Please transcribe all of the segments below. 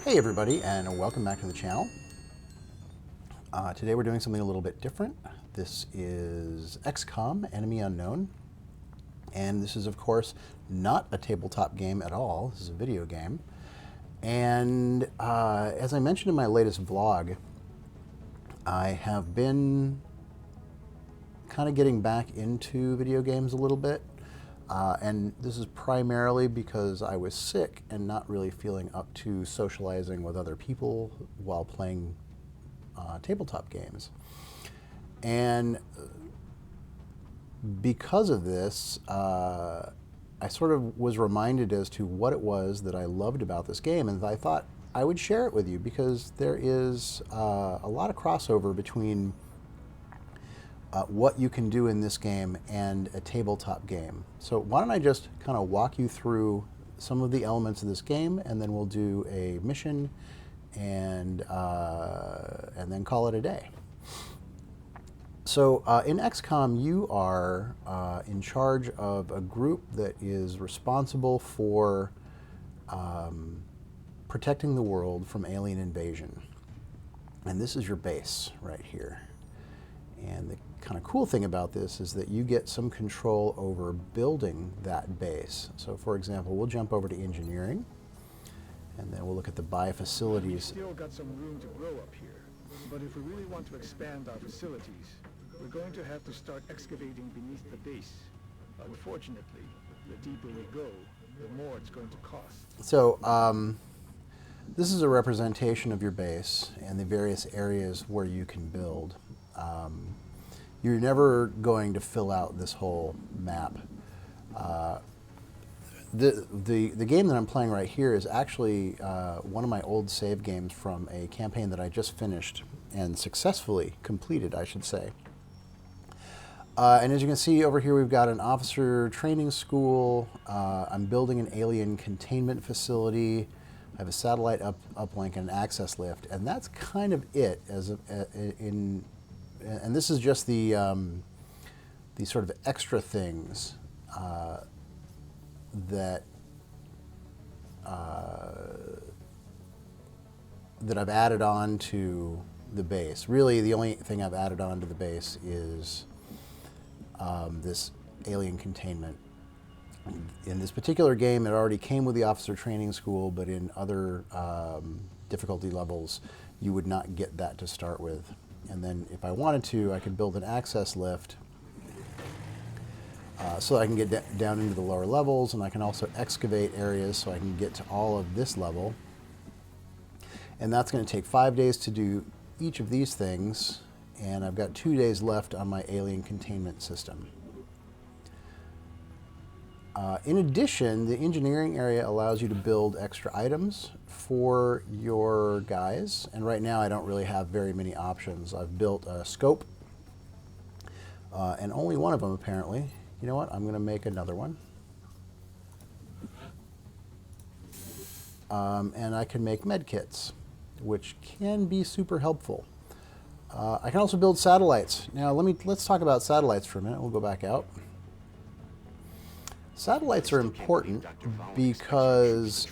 Hey everybody, and welcome back to the channel. Today we're doing something a little bit different. This is XCOM, Enemy Unknown. And this is, of course, not a tabletop game at all. This is a video game. And as I mentioned in my latest vlog, I have been kind of getting back into video games a little bit. And this is primarily because I was sick and not really feeling up to socializing with other people while playing tabletop games. And because of this, I sort of was reminded as to what it was that I loved about this game, and I thought I would share it with you because there is a lot of crossover between what you can do in this game and a tabletop game. So why don't I just kind of walk you through some of the elements of this game, and then we'll do a mission and then call it a day. So in XCOM, you are in charge of a group that is responsible for protecting the world from alien invasion. And this is your base right here. And the kind of cool thing about this is that you get some control over building that base. So for example, we'll jump over to engineering, and then we'll look at the buy facilities. We've still got some room to grow up here, but if we really want to expand our facilities, we're going to have to start excavating beneath the base. Unfortunately, the deeper we go, the more it's going to cost. So this is a representation of your base and the various areas where you can build. You're never going to fill out this whole map. The game that I'm playing right here is actually one of my old save games from a campaign that I just finished and successfully completed, I should say. And as you can see over here, we've got an officer training school. I'm building an alien containment facility. I have a satellite uplink and an access lift, and that's kind of it. And this is just the sort of extra things that I've added on to the base. Really, the only thing I've added on to the base is this alien containment. In this particular game, it already came with the officer training school, but in other difficulty levels, you would not get that to start with. And then if I wanted to, I could build an access lift so I can get down into the lower levels, and I can also excavate areas so I can get to all of this level. And that's going to take 5 days to do each of these things, and I've got 2 days left on my alien containment system. In addition, the engineering area allows you to build extra items for your guys, and right now I don't really have very many options. I've built a scope, and only one of them apparently. You know what? I'm going to make another one. And I can make med kits, which can be super helpful. I can also build satellites. Now let's talk about satellites for a minute. We'll go back out. Satellites are important because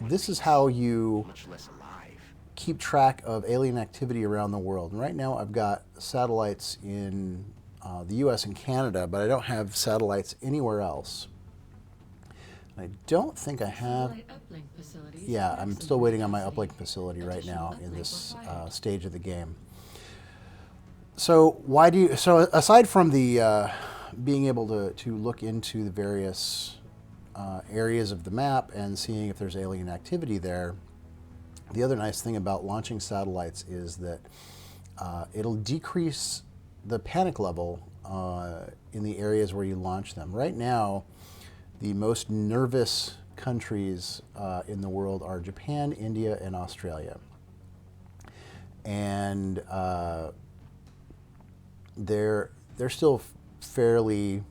this is how you keep track of alien activity around the world. And right now I've got satellites in the US and Canada, but I don't have satellites anywhere else. I don't think I have. Yeah, I'm still waiting on my uplink facility right now in this stage of the game. So aside from the being able to look into the various areas of the map and seeing if there's alien activity there, the other nice thing about launching satellites is that it'll decrease the panic level in the areas where you launch them. Right now, the most nervous countries in the world are Japan, India, and Australia. And they're still fairly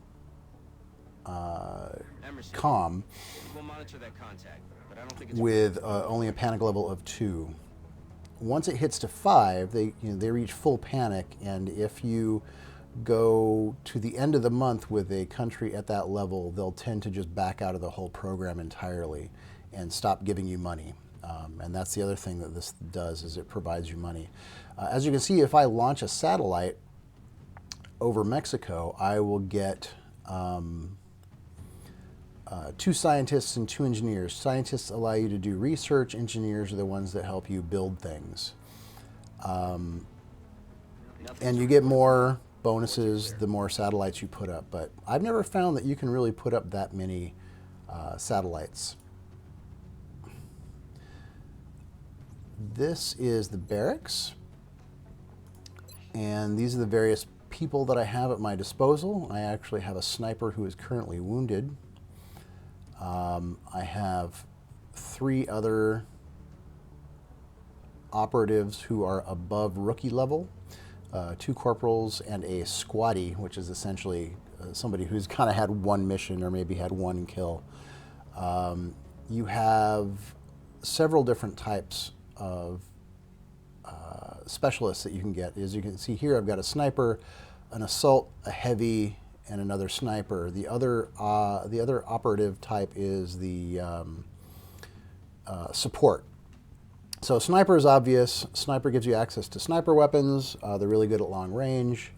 calm with only a panic level of 2. Once it hits to 5, they reach full panic, and if you go to the end of the month with a country at that level, they'll tend to just back out of the whole program entirely and stop giving you money. And that's the other thing that this does, is it provides you money. As you can see, if I launch a satellite over Mexico, I will get 2 scientists and 2 engineers. Scientists allow you to do research. Engineers are the ones that help you build things. And you get more bonuses the more satellites you put up. But I've never found that you can really put up that many satellites. This is the barracks. And these are the various people that I have at my disposal. I actually have a sniper who is currently wounded. I have 3 other operatives who are above rookie level, 2 corporals and a squatty, which is essentially somebody who's kind of had 1 mission or maybe had 1 kill. You have several different types of specialists that you can get. As you can see here, I've got a sniper, an assault, a heavy, and another sniper. The other operative type is the support. So sniper is obvious. Sniper gives you access to sniper weapons. They're really good at long range.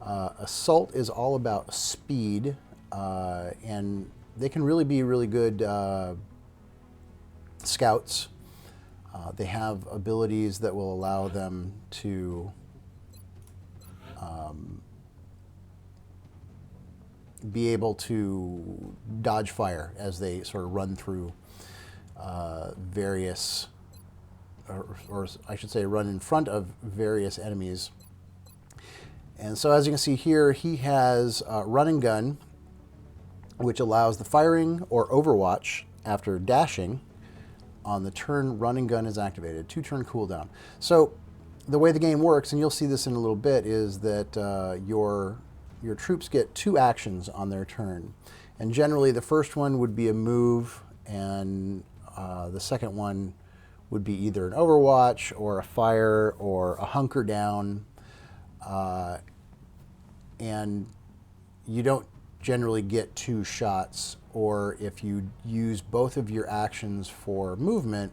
Assault is all about speed, and they can really be really good scouts. They have abilities that will allow them to be able to dodge fire as they sort of run through various, or I should say run in front of various enemies. And so as you can see here, he has run and gun, which allows the firing or overwatch after dashing. On the turn run and gun is activated, 2-turn cooldown. So the way the game works, and you'll see this in a little bit, is that your troops get 2 actions on their turn. And generally the first one would be a move, and the second one would be either an overwatch or a fire or a hunker down. And you don't generally get 2 shots, or if you use both of your actions for movement,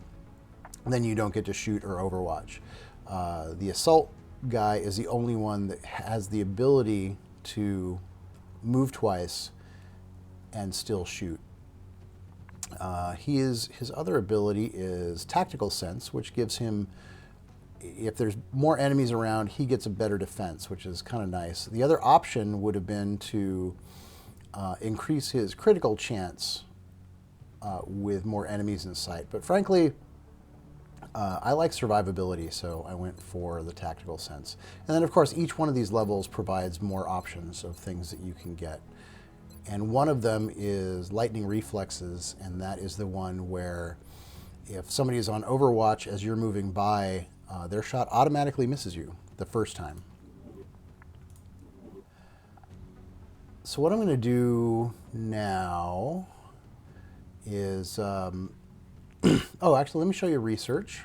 then you don't get to shoot or overwatch. The assault guy is the only one that has the ability to move twice and still shoot. His other ability is tactical sense, which gives him, if there's more enemies around, he gets a better defense, which is kind of nice. The other option would have been to increase his critical chance with more enemies in sight. But frankly, I like survivability, so I went for the tactical sense. And then, of course, each one of these levels provides more options of things that you can get. And one of them is lightning reflexes, and that is the one where if somebody is on overwatch as you're moving by, their shot automatically misses you the first time. So what I'm going to do now is, oh, actually, let me show you research.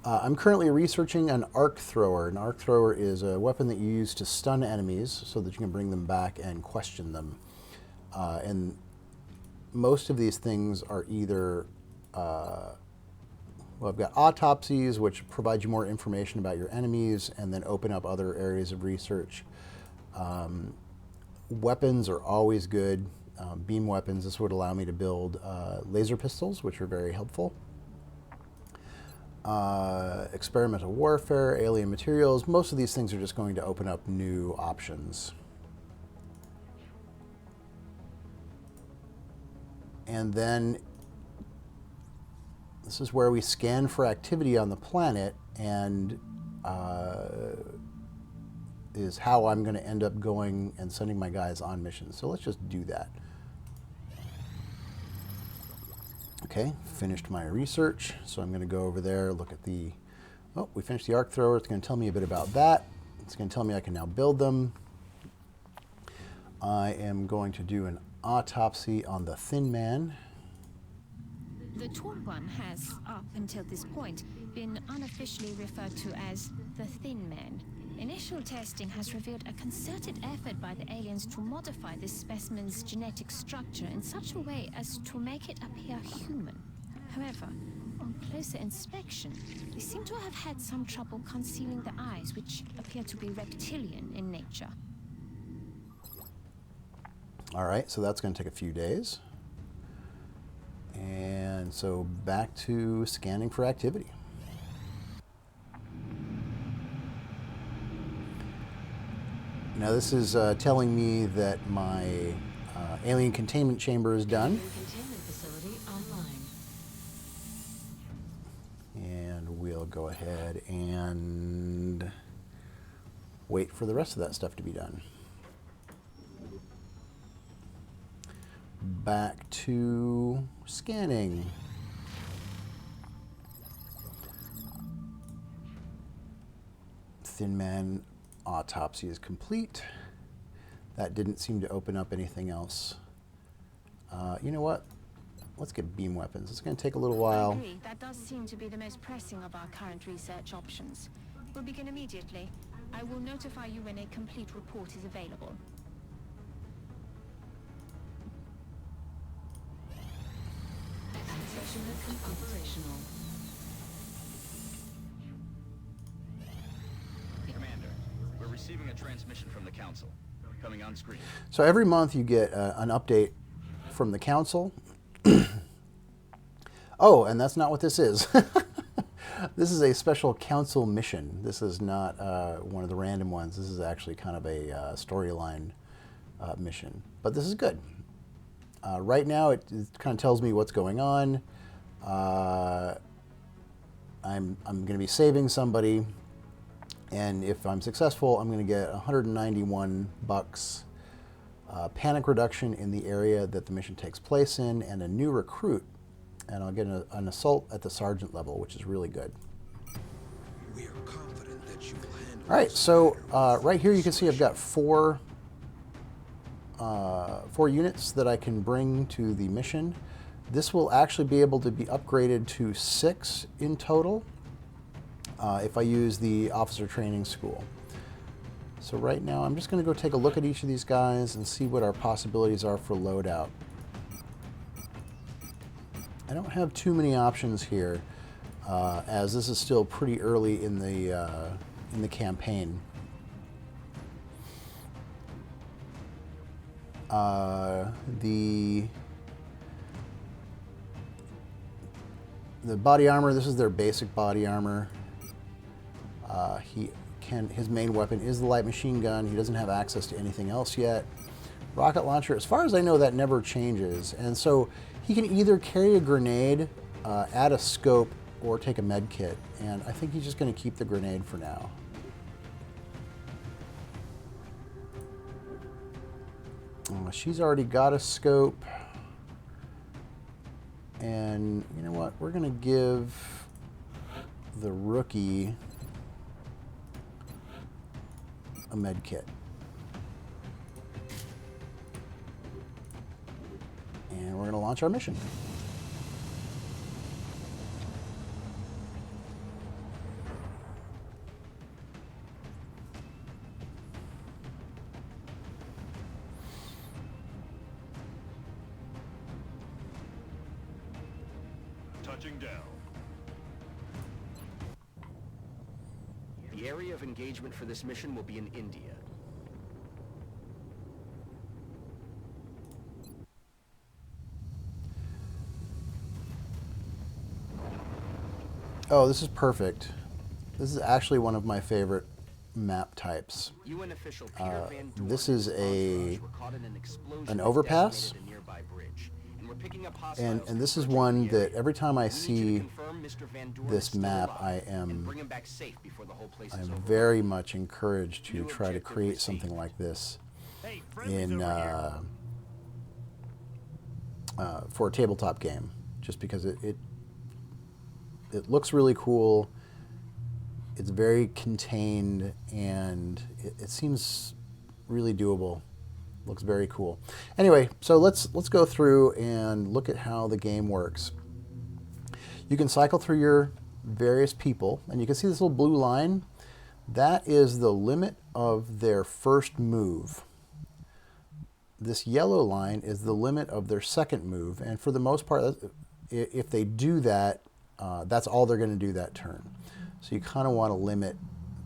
I'm currently researching an arc thrower. An arc thrower is a weapon that you use to stun enemies so that you can bring them back and question them. And most of these things are either, well, I've got autopsies, which provide you more information about your enemies and then open up other areas of research. Weapons are always good. Beam weapons, this would allow me to build laser pistols, which are very helpful. Experimental warfare, alien materials, most of these things are just going to open up new options. And then this is where we scan for activity on the planet, and is how I'm going to end up going and sending my guys on missions. So let's just do that. Okay, finished my research, so I'm going to go over there, look at the, oh, we finished the arc thrower. It's going to tell me a bit about that. It's going to tell me I can now build them. I am going to do an autopsy on the Thin Man. The Tall One has, up until this point, been unofficially referred to as the Thin Man. Initial testing has revealed a concerted effort by the aliens to modify this specimen's genetic structure in such a way as to make it appear human. However, on closer inspection, they seem to have had some trouble concealing the eyes, which appear to be reptilian in nature. All right, so that's going to take a few days. And so back to scanning for activity. Now this is telling me that my alien containment chamber is done. Containment facility online. And we'll go ahead and wait for the rest of that stuff to be done. Back to scanning. Thin Man autopsy is complete. That didn't seem to open up anything else. You know what? Let's get beam weapons. It's going to take a little while. I agree. That does seem to be the most pressing of our current research options. We'll begin immediately. I will notify you when a complete report is available. Access unit operational. Commander, we're receiving a transmission from the Council. Coming on screen. So every month you get an update from the council. Oh, and that's not what this is. This is a special council mission. This is not one of the random ones. This is actually kind of a storyline mission. But this is good. Right now it kind of tells me what's going on. I'm going to be saving somebody. And if I'm successful, I'm going to get $191 panic reduction in the area that the mission takes place in, and a new recruit. And I'll get an assault at the sergeant level, which is really good. We are confident that you will handle. All right, so right here you can see I've got four units that I can bring to the mission. This will actually be able to be upgraded to 6 in total. If I use the officer training school. So right now I'm just going to go take a look at each of these guys and see what our possibilities are for loadout. I don't have too many options here, as this is still pretty early in the campaign. The body armor, this is their basic body armor. His main weapon is the light machine gun. He doesn't have access to anything else yet. Rocket launcher, as far as I know, that never changes. And so he can either carry a grenade, add a scope, or take a med kit. And I think he's just going to keep the grenade for now. She's already got a scope. And you know what? We're going to give the rookie a med kit. And we're going to launch our mission. Touching down. The area of engagement for this mission will be in India. Oh, this is perfect. This is actually one of my favorite map types. UN official Peter Van Dorn This is and his entourage were caught in an explosion an that overpass. decimated a nearby bridge, and we're picking up And hostiles this is converging one in the that area. every time I We need you to see confirm Mr. Van Dorn this is still map, alive I and am bring him back safe before the whole place is I'm overrun. very much encouraged to New try to objective create something received. like this Hey, friendly's in over here. for a tabletop game, just because it looks really cool. It's very contained, and it seems really doable. Looks very cool. Anyway, so let's go through and look at how the game works. You can cycle through your various people, and you can see this little blue line. That is the limit of their first move. This yellow line is the limit of their second move, and for the most part, if they do that, that's all they're going to do that turn. So you kind of want to limit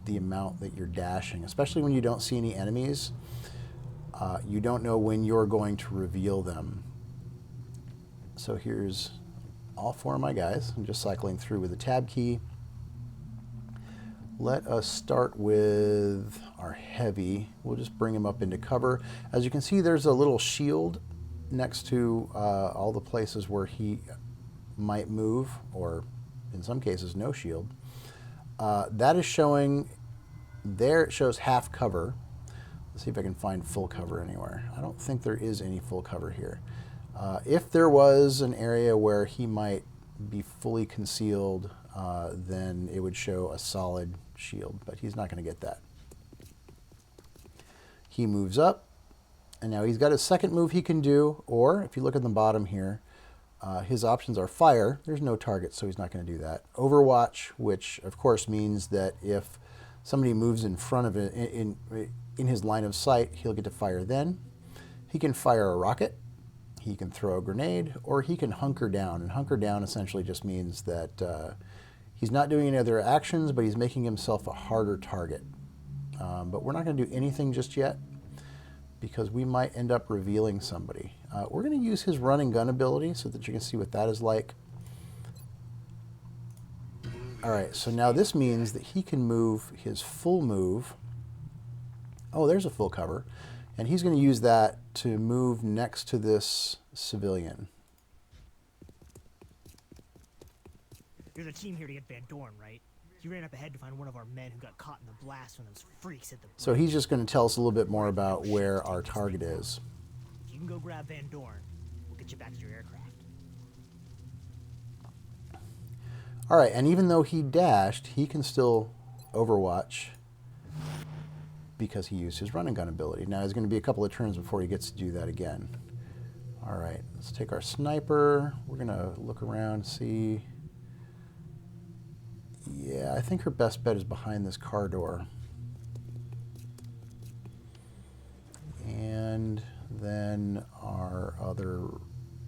the amount that you're dashing, especially when you don't see any enemies. You don't know when you're going to reveal them. So here's all 4 of my guys. I'm just cycling through with the tab key. Let us start with our heavy. We'll just bring him up into cover. As you can see, there's a little shield next to all the places where he might move, or in some cases, no shield. That is showing, there it shows half cover. Let's see if I can find full cover anywhere. I don't think there is any full cover here. If there was an area where he might be fully concealed, then it would show a solid shield, but he's not going to get that. He moves up, and now he's got his second move he can do, or if you look at the bottom here, his options are fire. There's no target, so he's not going to do that. Overwatch, which of course means that if somebody moves in front of it, in his line of sight, he'll get to fire then. He can fire a rocket, he can throw a grenade, or he can hunker down. And hunker down essentially just means that he's not doing any other actions, but he's making himself a harder target. But we're not going to do anything just yet, because we might end up revealing somebody. We're going to use his run and gun ability so that you can see what that is like. All right, so now this means that he can move his full move. Oh, there's a full cover. And he's going to use that to move next to this civilian. You're the team here to get Van Dorn, right? You ran up ahead to find one of our men who got caught in the blast when those freaks hit the bridge. So he's just going to tell us a little bit more about where our target is. If you can go grab Van Dorn, we'll get you back to your aircraft. All right, and even though he dashed, he can still overwatch because he used his run and gun ability. Now, there's going to be a couple of turns before he gets to do that again. All right, let's take our sniper. We're going to look around, see. Yeah, I think her best bet is behind this car door. And then our other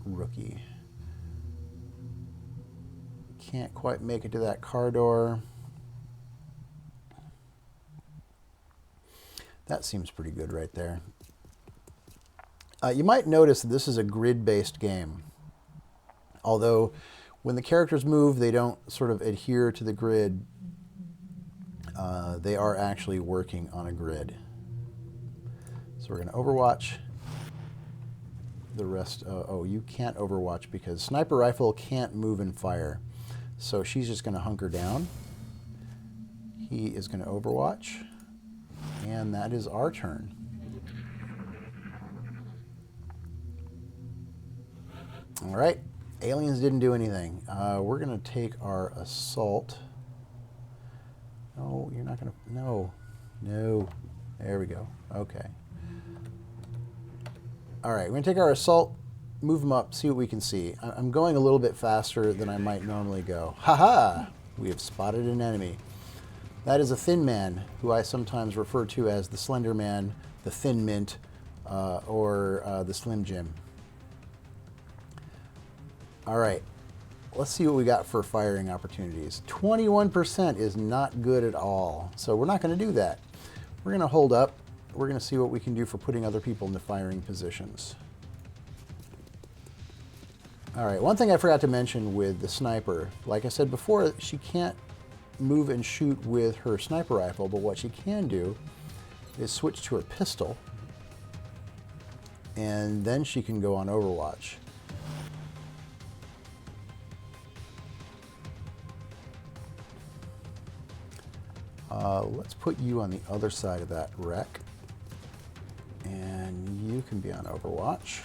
rookie. Can't quite make it to that car door. That seems pretty good right there. You might notice that this is a grid-based game. Although when the characters move, they don't sort of adhere to the grid. They are actually working on a grid. So we're going to overwatch the rest. Oh, you can't overwatch because sniper rifle can't move and fire. So she's just going to hunker down. He is going to overwatch. And that is our turn. All right. Aliens didn't do anything. We're going to take our assault. No, you're not going to. No. No. There we go. Okay. All right. We're going to take our assault, move them up, see what we can see. I'm going a little bit faster than I might normally go. Ha-ha! We have spotted an enemy. That is a thin man, who I sometimes refer to as the Slender Man, the Thin Mint, or the Slim Jim. All right, let's see what we got for firing opportunities. 21% is not good at all, so we're not going to do that. We're going to hold up. We're going to see what we can do for putting other people into firing positions. All right, one thing I forgot to mention with the sniper, like I said before, she can't move and shoot with her sniper rifle, but what she can do is switch to her pistol, and then she can go on Overwatch. Let's put you on the other side of that wreck, and you can be on Overwatch.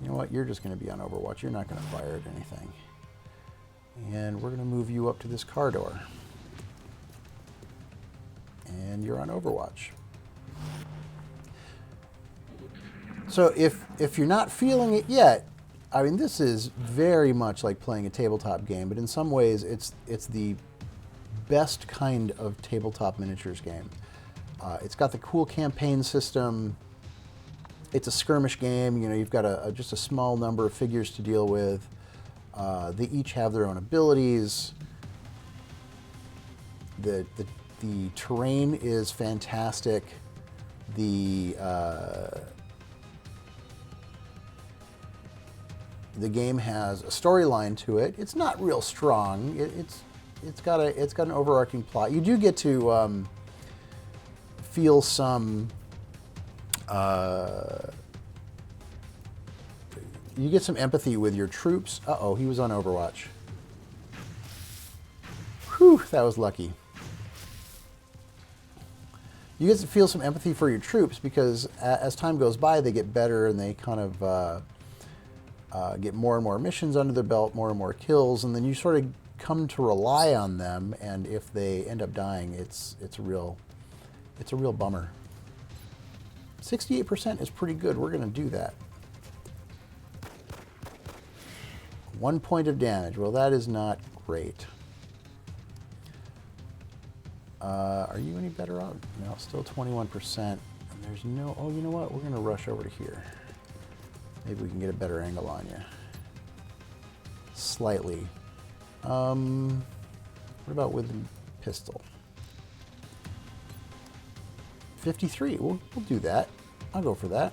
You know what? You're just going to be on Overwatch. You're not going to fire at anything. And we're going to move you up to this car door. And you're on Overwatch. So if you're not feeling it yet, I mean, this is very much like playing a tabletop game, but in some ways it's the best kind of tabletop miniatures game. It's got the cool campaign system. It's a skirmish game. You know, you've got just a small number of figures to deal with. They each have their own abilities. The terrain is fantastic. The game has a storyline to it. It's not real strong. It's got an overarching plot. You do get to feel some. You get some empathy with your troops. Uh-oh, he was on Overwatch. Whew, that was lucky. You get to feel some empathy for your troops because as time goes by, they get better and they kind of get more and more missions under their belt, more and more kills, and then you sort of come to rely on them. And if they end up dying, it's a real bummer. 68% is pretty good. We're going to do that. 1 point of damage. Well, that is not great. Are you any better off? No, still 21%. And there's no... Oh, you know what? We're going to rush over to here. Maybe we can get a better angle on you. Slightly. What about with the pistol? 53. We'll do that. I'll go for that.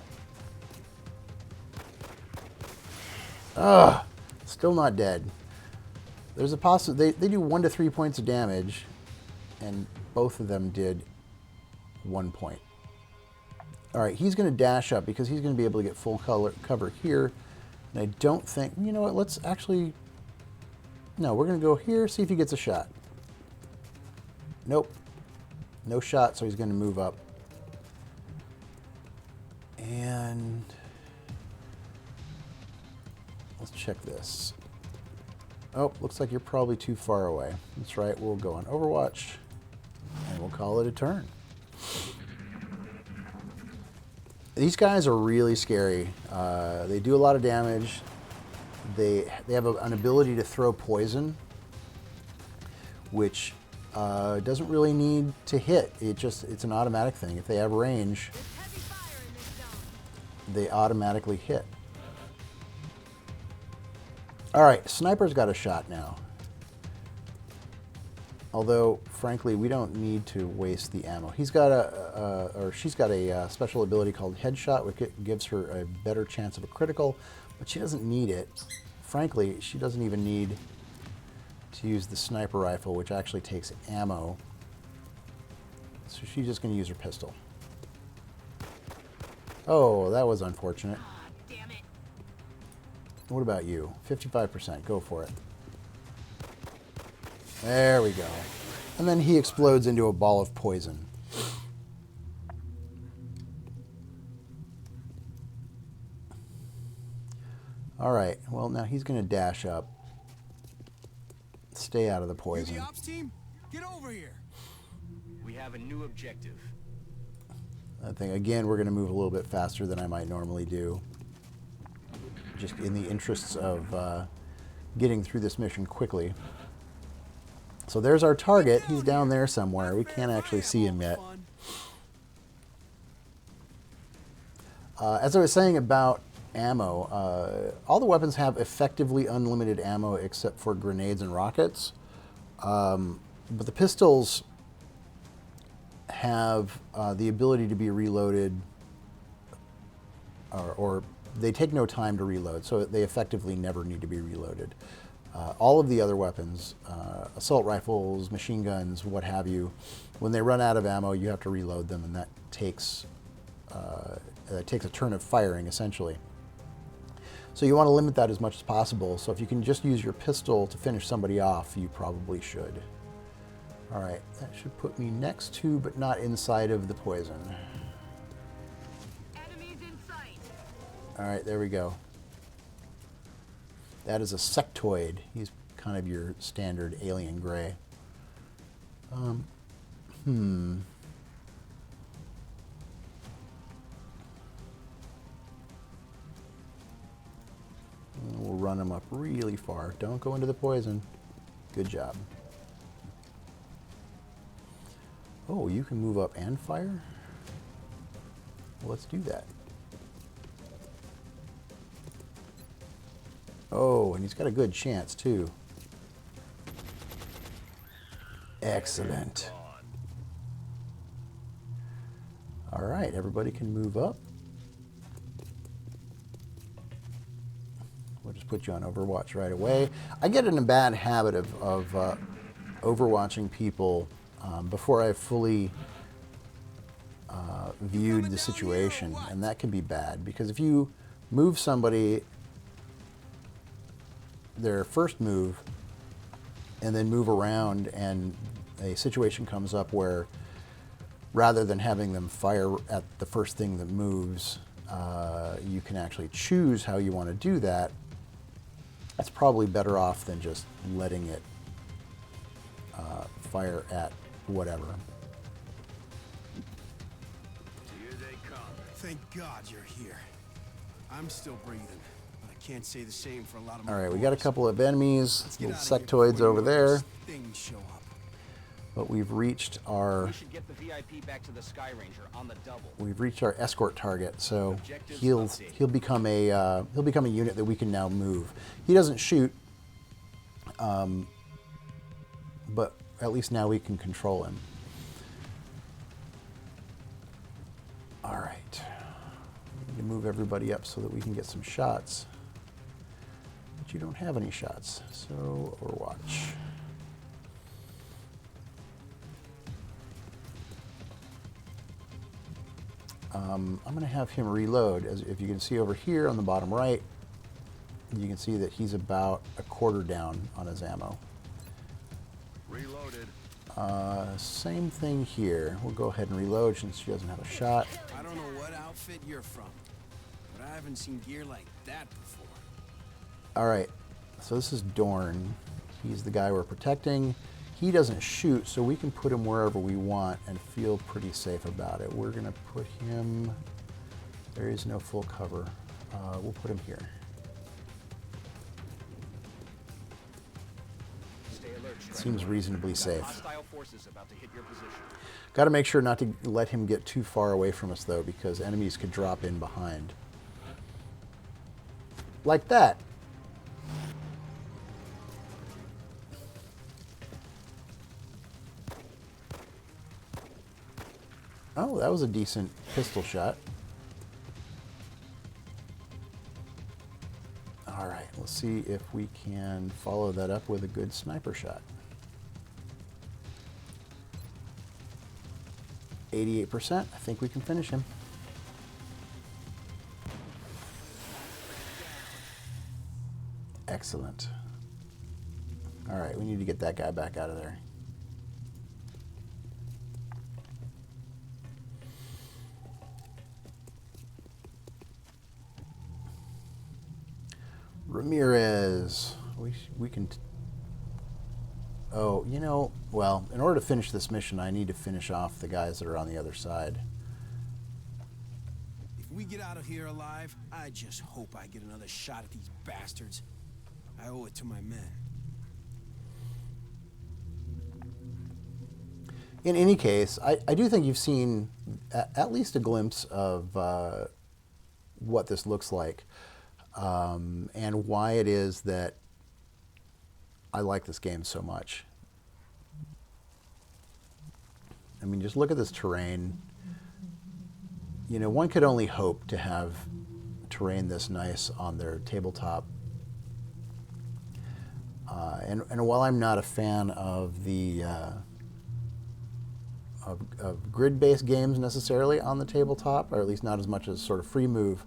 Ugh. Still not dead. There's a possibility. They do 1 to 3 points of damage, and both of them did 1 point. All right, he's going to dash up because he's going to be able to get full cover here. And I don't think... You know what? Let's actually... No, we're going to go here, see if he gets a shot. Nope. No shot, so he's going to move up. And... Let's check this. Oh, looks like you're probably too far away. That's right, we'll go on Overwatch, and we'll call it a turn. These guys are really scary. They do a lot of damage. They have an ability to throw poison, which doesn't really need to hit. It's an automatic thing. If they have range, they automatically hit. All right, Sniper's got a shot now. Although, frankly, we don't need to waste the ammo. He's got she's got a special ability called Headshot, which gives her a better chance of a critical, but she doesn't need it. Frankly, she doesn't even need to use the sniper rifle, which actually takes ammo. So she's just going to use her pistol. Oh, that was unfortunate. What about you? 55%. Go for it. There we go. And then he explodes into a ball of poison. All right. Well, now he's going to dash up. Stay out of the poison. You the ops team? Get over here. We have a new objective. I think, again, we're going to move a little bit faster than I might normally do. Just in the interests of getting through this mission quickly. So there's our target. He's down there somewhere. We can't actually see him yet. As I was saying about ammo, all the weapons have effectively unlimited ammo except for grenades and rockets. But the pistols have the ability to be reloaded, or they take no time to reload, so they effectively never need to be reloaded. All of the other weapons, assault rifles, machine guns, what have you, when they run out of ammo, you have to reload them, and that takes a turn of firing, essentially. So you want to limit that as much as possible. So if you can just use your pistol to finish somebody off, you probably should. All right, that should put me next to, but not inside of the poison. All right, there we go. That is a sectoid. He's kind of your standard alien gray. We'll run him up really far. Don't go into the poison. Good job. Oh, you can move up and fire? Well, let's do that. Oh, and he's got a good chance, too. Excellent. All right, everybody can move up. We'll just put you on Overwatch right away. I get in a bad habit of overwatching people before I've fully viewed the situation, and that can be bad because if you move somebody their first move and then move around and a situation comes up where rather than having them fire at the first thing that moves, you can actually choose how you want to do that. That's probably better off than just letting it fire at whatever. Here they come. Thank God you're here. I'm still breathing, but I can't say the same for a lot of All my right, we got a boys. couple of enemies, Let's get little out of here sectoids before over any more of there, those things show up. but we've reached our We should get the VIP back to the Sky Ranger on the double. escort target. So Objectives he'll updated. he'll become a unit that we can now move. He doesn't shoot, but at least now we can control him. All right, we need to move everybody up so that we can get some shots. But you don't have any shots, so Overwatch. I'm going to have him reload. As if you can see over here on the bottom right, you can see that he's about a quarter down on his ammo. Reloaded. Same thing here. We'll go ahead and reload since she doesn't have a shot. I don't know what outfit you're from, but I haven't seen gear like that before. All right, so this is Dorn. He's the guy we're protecting. He doesn't shoot, so we can put him wherever we want and feel pretty safe about it. We're going to put him... There is no full cover. We'll put him here. Stay alert, Striker. Seems reasonably We've got safe. Hostile forces about to hit your position. Got to make sure not to let him get too far away from us, though, because enemies could drop in behind. Like that. Oh, that was a decent pistol shot. All right, let's see if we can follow that up with a good sniper shot. 88%. I think we can finish him. Excellent. All right, we need to get that guy back out of there. Ramirez. We can... Oh, you know, well, in order to finish this mission, I need to finish off the guys that are on the other side. If we get out of here alive, I just hope I get another shot at these bastards. I owe it to my men. In any case, I do think you've seen at least a glimpse of what this looks like and why it is that I like this game so much. I mean, just look at this terrain. You know, one could only hope to have terrain this nice on their tabletop. And while I'm not a fan of the of grid-based games necessarily on the tabletop, or at least not as much as sort of free move,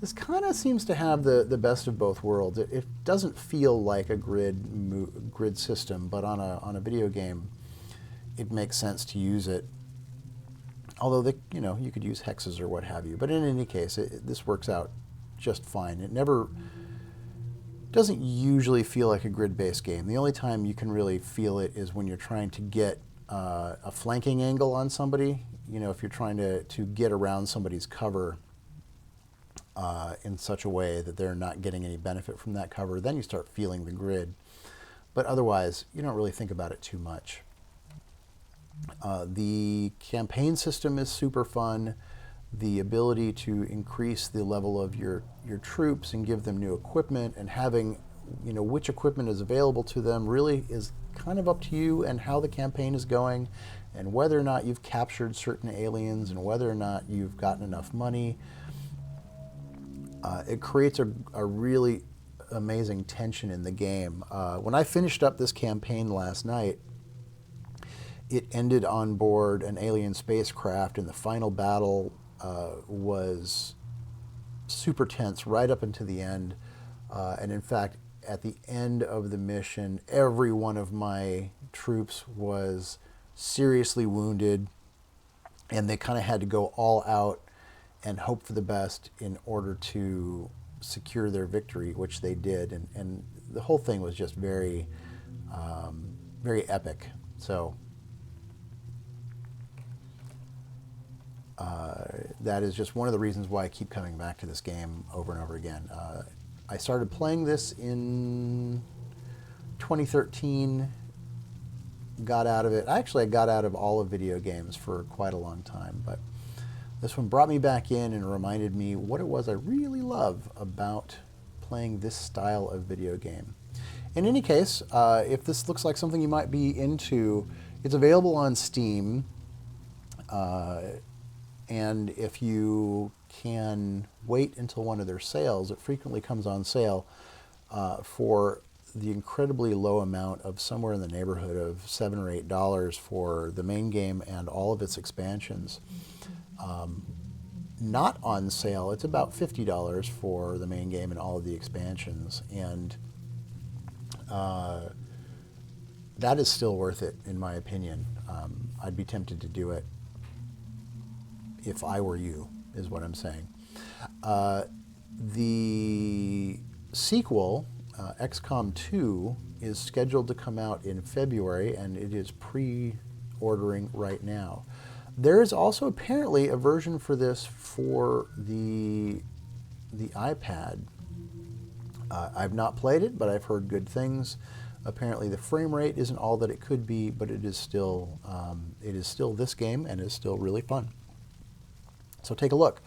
this kind of seems to have the best of both worlds. It doesn't feel like a grid system, but on a video game, it makes sense to use it. Although you could use hexes or what have you. But in any case, this works out just fine. It never doesn't usually feel like a grid-based game. The only time you can really feel it is when you're trying to get a flanking angle on somebody. You know, if you're trying to get around somebody's cover in such a way that they're not getting any benefit from that cover, then you start feeling the grid. But otherwise, you don't really think about it too much. The campaign system is super fun. The ability to increase the level of your troops and give them new equipment, and having, you know, which equipment is available to them really is kind of up to you and how the campaign is going, and whether or not you've captured certain aliens and whether or not you've gotten enough money. It creates a really amazing tension in the game. When I finished up this campaign last night, it ended on board an alien spacecraft, and the final battle was super tense right up until the end. And in fact, at the end of the mission, every one of my troops was seriously wounded, and they kind of had to go all out and hope for the best in order to secure their victory, which they did. And the whole thing was just very, very epic. So that is just one of the reasons why I keep coming back to this game over and over again. I started playing this in 2013, got out of it. Actually, I got out of all of video games for quite a long time, but this one brought me back in and reminded me what it was I really love about playing this style of video game. In any case, if this looks like something you might be into, it's available on Steam. And if you can wait until one of their sales, it frequently comes on sale for the incredibly low amount of somewhere in the neighborhood of $7 or $8 for the main game and all of its expansions. Not on sale, it's about $50 for the main game and all of the expansions. And that is still worth it, in my opinion. I'd be tempted to do it if I were you, is what I'm saying. The sequel, XCOM 2, is scheduled to come out in February, and it is pre-ordering right now. There is also apparently a version for this for the iPad. I've not played it, but I've heard good things. Apparently the frame rate isn't all that it could be, but it is still this game, and is still really fun. So take a look.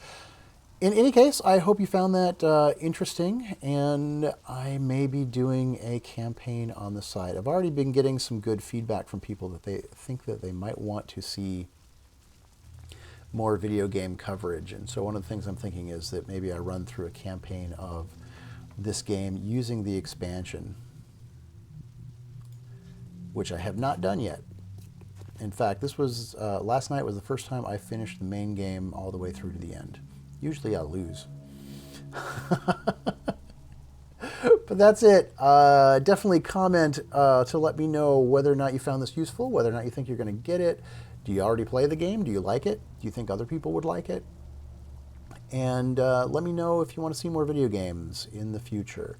In any case, I hope you found that interesting, and I may be doing a campaign on the side. I've already been getting some good feedback from people that they think that they might want to see more video game coverage. And so one of the things I'm thinking is that maybe I run through a campaign of this game using the expansion, which I have not done yet. In fact, this was last night was the first time I finished the main game all the way through to the end. Usually I lose. But that's it. Definitely comment to let me know whether or not you found this useful, whether or not you think you're going to get it. Do you already play the game? Do you like it? Do you think other people would like it? And let me know if you want to see more video games in the future.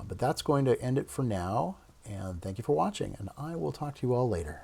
But that's going to end it for now. And thank you for watching, and I will talk to you all later.